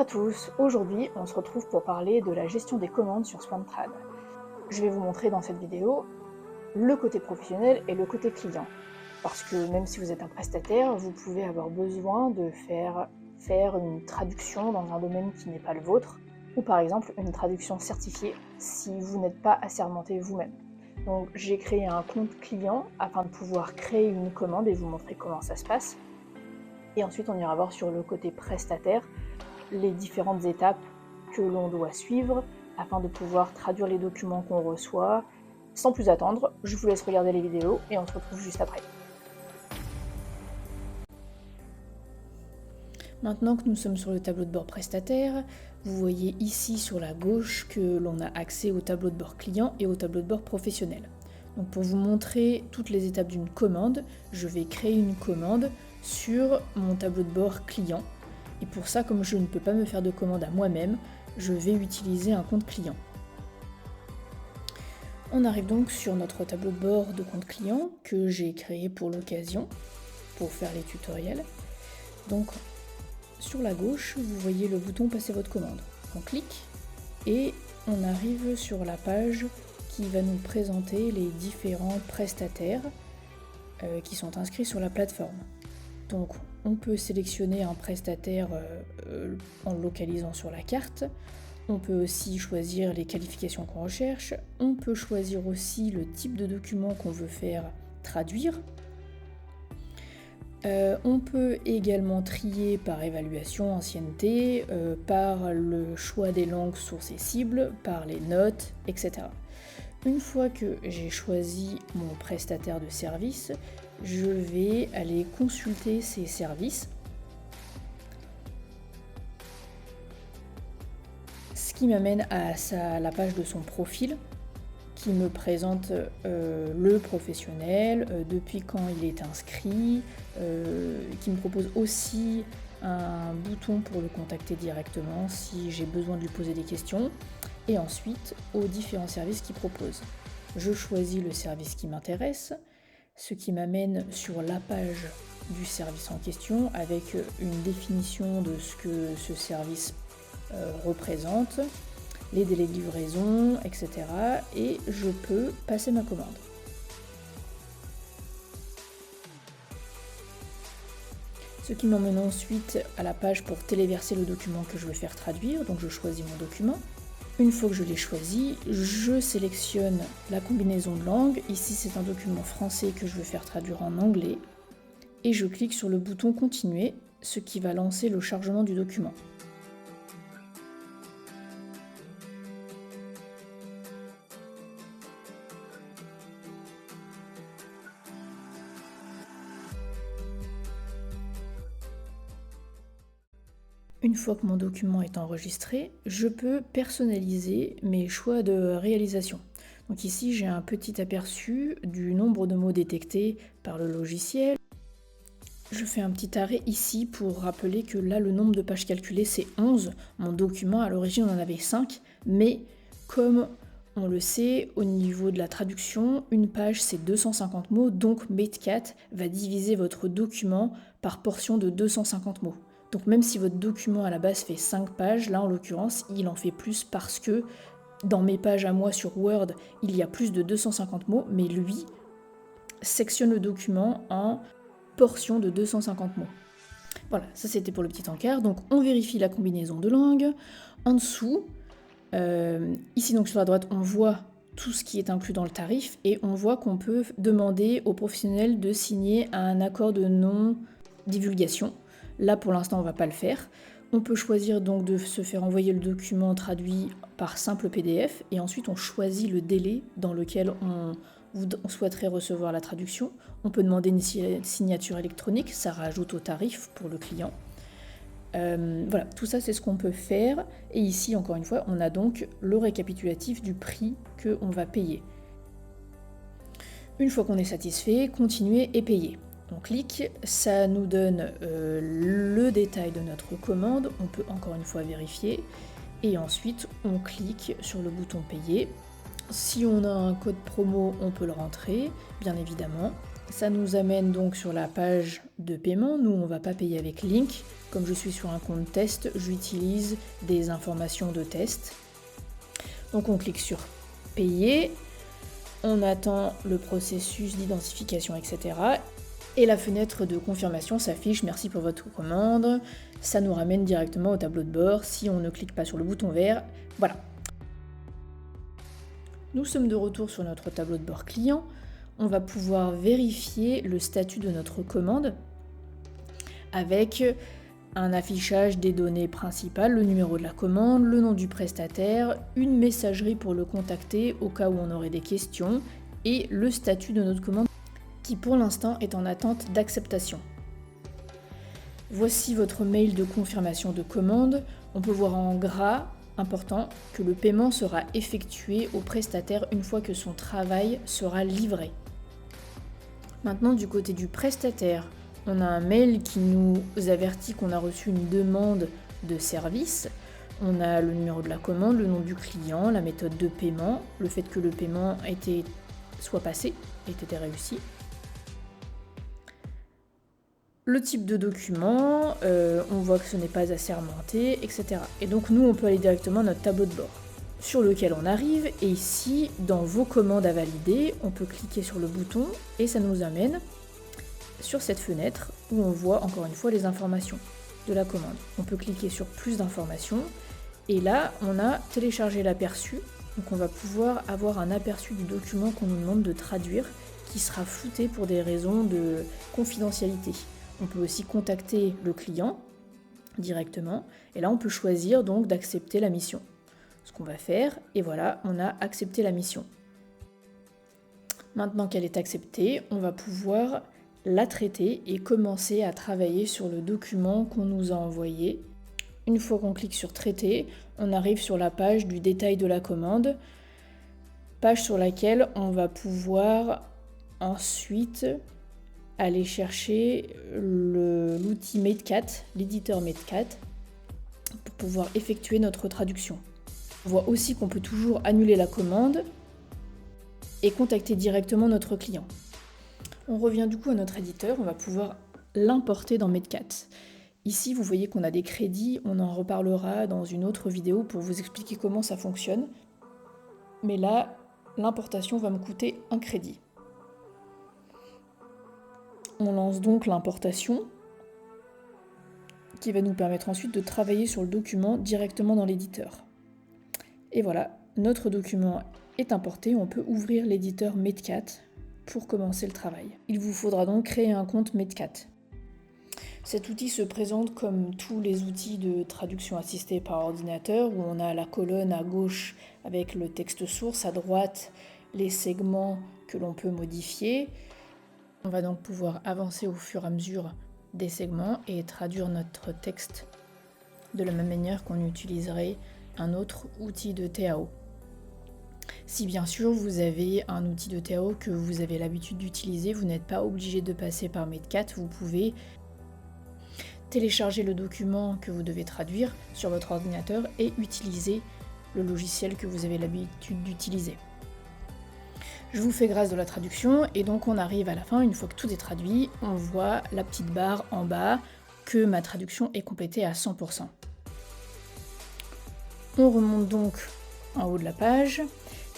tous, aujourd'hui on se retrouve pour parler de la gestion des commandes sur Swantrad. Je vais vous montrer dans cette vidéo le côté professionnel et le côté client. Parce que même si vous êtes un prestataire, vous pouvez avoir besoin de faire une traduction dans un domaine qui n'est pas le vôtre, ou par exemple une traduction certifiée si vous n'êtes pas assermenté vous-même. Donc j'ai créé un compte client afin de pouvoir créer une commande et vous montrer comment ça se passe. Et ensuite on ira voir sur le côté prestataire les différentes étapes que l'on doit suivre afin de pouvoir traduire les documents qu'on reçoit. Sans plus attendre, je vous laisse regarder les vidéos et on se retrouve juste après. Maintenant que nous sommes sur le tableau de bord prestataire, vous voyez ici sur la gauche que l'on a accès au tableau de bord client et au tableau de bord professionnel. Donc pour vous montrer toutes les étapes d'une commande, je vais créer une commande sur mon tableau de bord client. Et pour ça, comme je ne peux pas me faire de commande à moi-même, je vais utiliser un compte client. On arrive donc sur notre tableau de bord de compte client que j'ai créé pour l'occasion, pour faire les tutoriels. Donc sur la gauche, vous voyez le bouton passer votre commande. On clique et on arrive sur la page qui va nous présenter les différents prestataires qui sont inscrits sur la plateforme. Donc on peut sélectionner un prestataire en le localisant sur la carte. On peut aussi choisir les qualifications qu'on recherche. On peut choisir aussi le type de document qu'on veut faire traduire. On peut également trier par évaluation, ancienneté, par le choix des langues sources et cibles, par les notes, etc. Une fois que j'ai choisi mon prestataire de service, je vais aller consulter ses services. Ce qui m'amène à la page de son profil, qui me présente le professionnel, depuis quand il est inscrit, qui me propose aussi un bouton pour le contacter directement si j'ai besoin de lui poser des questions, et ensuite aux différents services qu'il propose. Je choisis le service qui m'intéresse, ce qui m'amène sur la page du service en question avec une définition de ce que ce service représente, les délais de livraison, etc. Et je peux passer ma commande. Ce qui m'emmène ensuite à la page pour téléverser le document que je veux faire traduire. Donc je choisis mon document. Une fois que je l'ai choisi, je sélectionne la combinaison de langues. Ici c'est un document français que je veux faire traduire en anglais. Et je clique sur le bouton continuer, ce qui va lancer le chargement du document. Une fois que mon document est enregistré, je peux personnaliser mes choix de réalisation. Donc ici, j'ai un petit aperçu du nombre de mots détectés par le logiciel. Je fais un petit arrêt ici pour rappeler que là, le nombre de pages calculées, c'est 11. Mon document, à l'origine, on en avait 5, mais comme on le sait, au niveau de la traduction, une page, c'est 250 mots, donc MateCat va diviser votre document par portion de 250 mots. Donc même si votre document à la base fait 5 pages, là en l'occurrence, il en fait plus parce que dans mes pages à moi sur Word, il y a plus de 250 mots, mais lui sectionne le document en portions de 250 mots. Voilà, ça c'était pour le petit encart. Donc on vérifie la combinaison de langues. En dessous, ici donc sur la droite, on voit tout ce qui est inclus dans le tarif et on voit qu'on peut demander au professionnel de signer un accord de non-divulgation. Là, pour l'instant, on ne va pas le faire. On peut choisir donc de se faire envoyer le document traduit par simple PDF et ensuite on choisit le délai dans lequel on souhaiterait recevoir la traduction. On peut demander une signature électronique, ça rajoute au tarif pour le client. Voilà, tout ça c'est ce qu'on peut faire. Et ici, encore une fois, on a donc le récapitulatif du prix qu'on va payer. Une fois qu'on est satisfait, continuer et payer. On clique, ça nous donne le détail de notre commande, on peut encore une fois vérifier, et ensuite on clique sur le bouton payer. Si on a un code promo, on peut le rentrer, bien évidemment. Ça nous amène donc sur la page de paiement. Nous, on ne va pas payer avec Link. Comme je suis sur un compte test, j'utilise des informations de test. Donc on clique sur payer, on attend le processus d'identification, etc. Et la fenêtre de confirmation s'affiche, merci pour votre commande. Ça nous ramène directement au tableau de bord si on ne clique pas sur le bouton vert. Voilà. Nous sommes de retour sur notre tableau de bord client. On va pouvoir vérifier le statut de notre commande avec un affichage des données principales, le numéro de la commande, le nom du prestataire, une messagerie pour le contacter au cas où on aurait des questions et le statut de notre commande qui pour l'instant est en attente d'acceptation. Voici votre mail de confirmation de commande. On peut voir en gras important que le paiement sera effectué au prestataire une fois que son travail sera livré. Maintenant, du côté du prestataire, on a un mail qui nous avertit qu'on a reçu une demande de service. On a le numéro de la commande, le nom du client, la méthode de paiement, le fait que le paiement soit passé, ait été réussi. Le type de document, on voit que ce n'est pas assermenté, etc. Et donc nous, on peut aller directement à notre tableau de bord, sur lequel on arrive, et ici, dans vos commandes à valider, on peut cliquer sur le bouton, et ça nous amène sur cette fenêtre, où on voit encore une fois les informations de la commande. On peut cliquer sur plus d'informations, et là, on a téléchargé l'aperçu, donc on va pouvoir avoir un aperçu du document qu'on nous demande de traduire, qui sera flouté pour des raisons de confidentialité. On peut aussi contacter le client directement, et là on peut choisir donc d'accepter la mission. Ce qu'on va faire, et voilà, on a accepté la mission. Maintenant qu'elle est acceptée, on va pouvoir la traiter et commencer à travailler sur le document qu'on nous a envoyé. Une fois qu'on clique sur traiter, on arrive sur la page du détail de la commande, page sur laquelle on va pouvoir ensuite aller chercher l'outil MadeCat, l'éditeur MadeCat, pour pouvoir effectuer notre traduction. On voit aussi qu'on peut toujours annuler la commande et contacter directement notre client. On revient du coup à notre éditeur, on va pouvoir l'importer dans MadeCat. Ici, vous voyez qu'on a des crédits, on en reparlera dans une autre vidéo pour vous expliquer comment ça fonctionne. Mais là, l'importation va me coûter un crédit. On lance donc l'importation qui va nous permettre ensuite de travailler sur le document directement dans l'éditeur. Et voilà, notre document est importé, on peut ouvrir l'éditeur MadeCat pour commencer le travail. Il vous faudra donc créer un compte MadeCat. Cet outil se présente comme tous les outils de traduction assistée par ordinateur où on a la colonne à gauche avec le texte source, à droite les segments que l'on peut modifier. On va donc pouvoir avancer au fur et à mesure des segments et traduire notre texte de la même manière qu'on utiliserait un autre outil de TAO. Si bien sûr vous avez un outil de TAO que vous avez l'habitude d'utiliser, vous n'êtes pas obligé de passer par MadeCat, vous pouvez télécharger le document que vous devez traduire sur votre ordinateur et utiliser le logiciel que vous avez l'habitude d'utiliser. Je vous fais grâce de la traduction et donc on arrive à la fin, une fois que tout est traduit, on voit la petite barre en bas que ma traduction est complétée à 100%. On remonte donc en haut de la page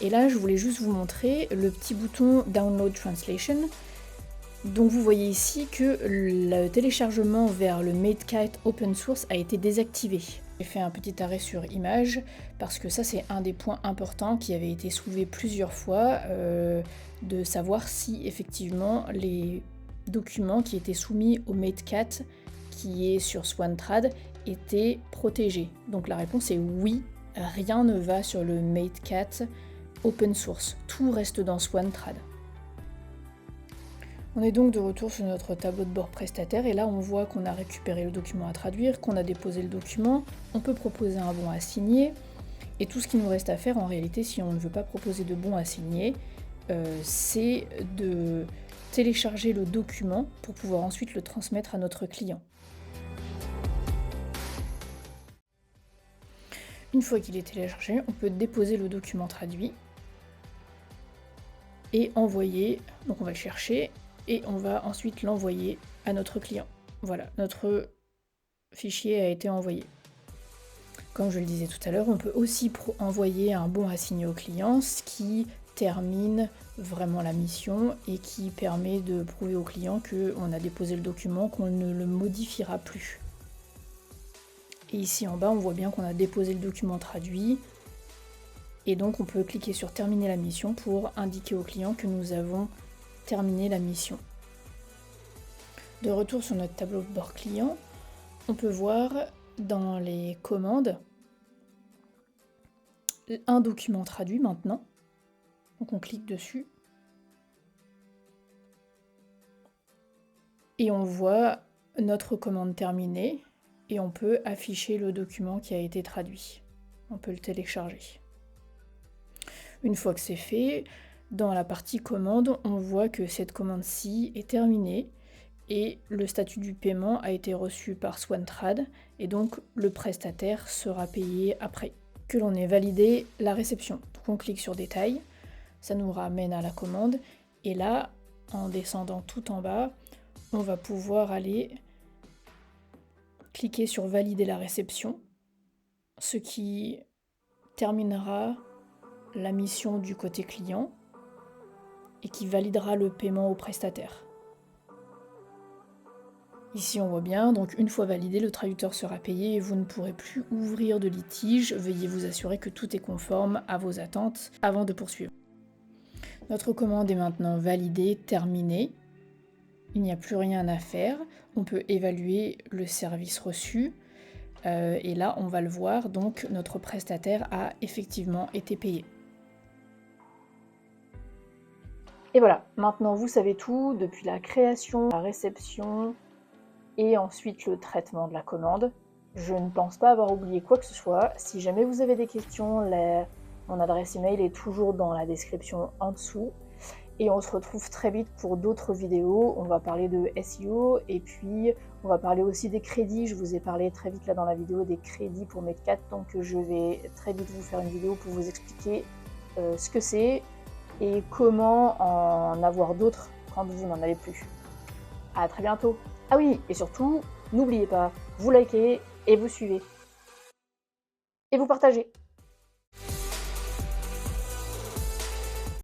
et là je voulais juste vous montrer le petit bouton Download Translation. Donc vous voyez ici que le téléchargement vers le MadeCat Open Source a été désactivé. J'ai fait un petit arrêt sur image parce que ça c'est un des points importants qui avait été soulevé plusieurs fois, de savoir si effectivement les documents qui étaient soumis au MadeCat qui est sur Swantrad étaient protégés. Donc la réponse est oui, rien ne va sur le MadeCat Open Source, tout reste dans Swantrad. On est donc de retour sur notre tableau de bord prestataire et là on voit qu'on a récupéré le document à traduire, qu'on a déposé le document, on peut proposer un bon à signer et tout ce qui nous reste à faire en réalité si on ne veut pas proposer de bon à signer, c'est de télécharger le document pour pouvoir ensuite le transmettre à notre client. Une fois qu'il est téléchargé, on peut déposer le document traduit et envoyer, donc on va le chercher, et on va ensuite l'envoyer à notre client. Voilà, notre fichier a été envoyé. Comme je le disais tout à l'heure, on peut aussi envoyer un bon à signer au client, ce qui termine vraiment la mission et qui permet de prouver au client qu'on a déposé le document, qu'on ne le modifiera plus. Et ici en bas, on voit bien qu'on a déposé le document traduit. Et donc on peut cliquer sur terminer la mission pour indiquer au client que nous avons terminé la mission. De retour sur notre tableau de bord client, on peut voir dans les commandes un document traduit maintenant. Donc on clique dessus. Et on voit notre commande terminée et on peut afficher le document qui a été traduit. On peut le télécharger. Une fois que c'est fait, dans la partie commande, on voit que cette commande-ci est terminée et le statut du paiement a été reçu par Swantrad et donc le prestataire sera payé après que l'on ait validé la réception. Donc on clique sur détail, ça nous ramène à la commande et là, en descendant tout en bas, on va pouvoir aller cliquer sur valider la réception, ce qui terminera la mission du côté client et qui validera le paiement au prestataire. Ici on voit bien, donc une fois validé, le traducteur sera payé et vous ne pourrez plus ouvrir de litige. Veuillez vous assurer que tout est conforme à vos attentes avant de poursuivre. Notre commande est maintenant validée, terminée. Il n'y a plus rien à faire. On peut évaluer le service reçu. Et là, on va le voir, donc notre prestataire a effectivement été payé. Et voilà, maintenant vous savez tout, depuis la création, la réception et ensuite le traitement de la commande. Je ne pense pas avoir oublié quoi que ce soit. Si jamais vous avez des questions, mon adresse email est toujours dans la description en dessous. Et on se retrouve très vite pour d'autres vidéos. On va parler de SEO et puis on va parler aussi des crédits. Je vous ai parlé très vite là dans la vidéo des crédits pour Medcat. Donc je vais très vite vous faire une vidéo pour vous expliquer ce que c'est et comment en avoir d'autres quand vous n'en avez plus. À très bientôt. Ah oui, et surtout, n'oubliez pas, vous likez et vous suivez. Et vous partagez.